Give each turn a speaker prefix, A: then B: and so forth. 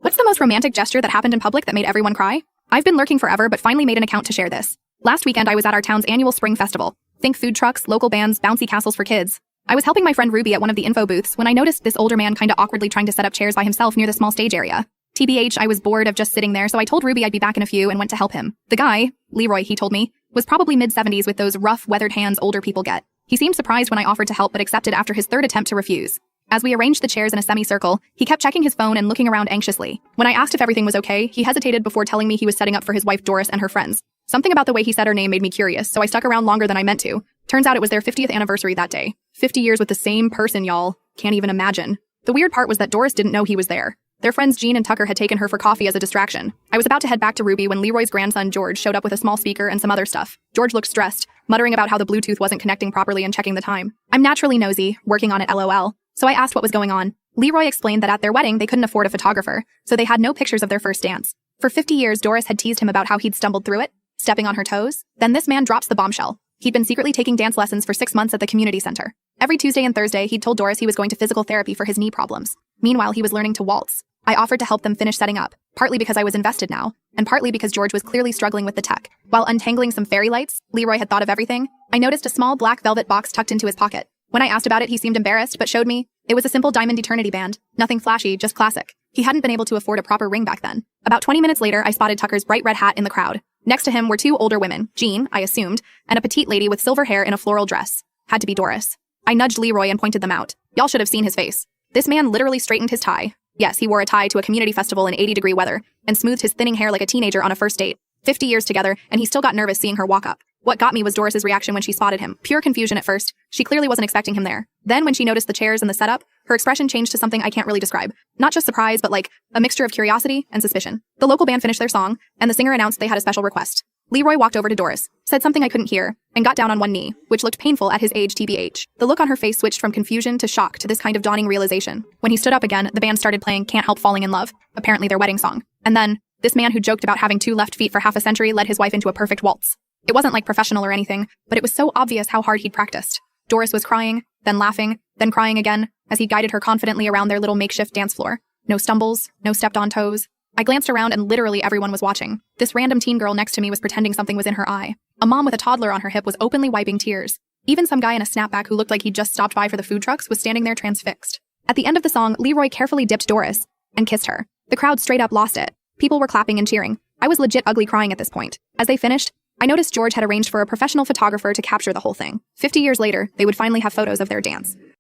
A: What's the most romantic gesture that happened in public that made everyone cry? I've been lurking forever but finally made an account to share this. Last weekend I was at our town's annual spring festival. Think food trucks, local bands, bouncy castles for kids. I was helping my friend Ruby at one of the info booths when I noticed this older man kinda awkwardly trying to set up chairs by himself near the small stage area. TBH, I was bored of just sitting there, so I told Ruby I'd be back in a few and went to help him. The guy, Leroy, he told me, was probably mid-70s with those rough, weathered hands older people get. He seemed surprised when I offered to help but accepted after his third attempt to refuse. As we arranged the chairs in a semicircle, he kept checking his phone and looking around anxiously. When I asked if everything was okay, he hesitated before telling me he was setting up for his wife Doris and her friends. Something about the way he said her name made me curious, so I stuck around longer than I meant to. Turns out it was their 50th anniversary that day. 50 years with the same person, y'all. Can't even imagine. The weird part was that Doris didn't know he was there. Their friends Jean and Tucker had taken her for coffee as a distraction. I was about to head back to Ruby when Leroy's grandson George showed up with a small speaker and some other stuff. George looked stressed, muttering about how the Bluetooth wasn't connecting properly and checking the time. I'm naturally nosy, working on it LOL, so I asked what was going on. Leroy explained that at their wedding they couldn't afford a photographer, so they had no pictures of their first dance. For 50 years Doris had teased him about how he'd stumbled through it, stepping on her toes. Then this man drops the bombshell. He'd been secretly taking dance lessons for 6 months at the community center. Every Tuesday and Thursday he'd told Doris he was going to physical therapy for his knee problems. Meanwhile he was learning to waltz. I offered to help them finish setting up, partly because I was invested now, and partly because George was clearly struggling with the tech. While untangling some fairy lights, Leroy had thought of everything. I noticed a small black velvet box tucked into his pocket. When I asked about it, he seemed embarrassed, but showed me. It was a simple diamond eternity band. Nothing flashy, just classic. He hadn't been able to afford a proper ring back then. About 20 minutes later, I spotted Tucker's bright red hat in the crowd. Next to him were two older women, Jean, I assumed, and a petite lady with silver hair in a floral dress. Had to be Doris. I nudged Leroy and pointed them out. Y'all should have seen his face. This man literally straightened his tie. Yes, he wore a tie to a community festival in 80-degree weather, and smoothed his thinning hair like a teenager on a first date. 50 years together, and he still got nervous seeing her walk up. What got me was Doris's reaction when she spotted him. Pure confusion at first. She clearly wasn't expecting him there. Then when she noticed the chairs and the setup, her expression changed to something I can't really describe. Not just surprise, but like a mixture of curiosity and suspicion. The local band finished their song, and the singer announced they had a special request. Leroy walked over to Doris, said something I couldn't hear, and got down on one knee, which looked painful at his age TBH. The look on her face switched from confusion to shock to this kind of dawning realization. When he stood up again, the band started playing Can't Help Falling in Love, apparently their wedding song. And then, this man who joked about having two left feet for half a century led his wife into a perfect waltz. It wasn't like professional or anything, but it was so obvious how hard he'd practiced. Doris was crying, then laughing, then crying again, as he guided her confidently around their little makeshift dance floor. No stumbles, no stepped on toes. I glanced around and literally everyone was watching. This random teen girl next to me was pretending something was in her eye. A mom with a toddler on her hip was openly wiping tears. Even some guy in a snapback who looked like he'd just stopped by for the food trucks was standing there transfixed. At the end of the song, Leroy carefully dipped Doris and kissed her. The crowd straight up lost it. People were clapping and cheering. I was legit ugly crying at this point. As they finished, I noticed George had arranged for a professional photographer to capture the whole thing. 50 years later, they would finally have photos of their dance.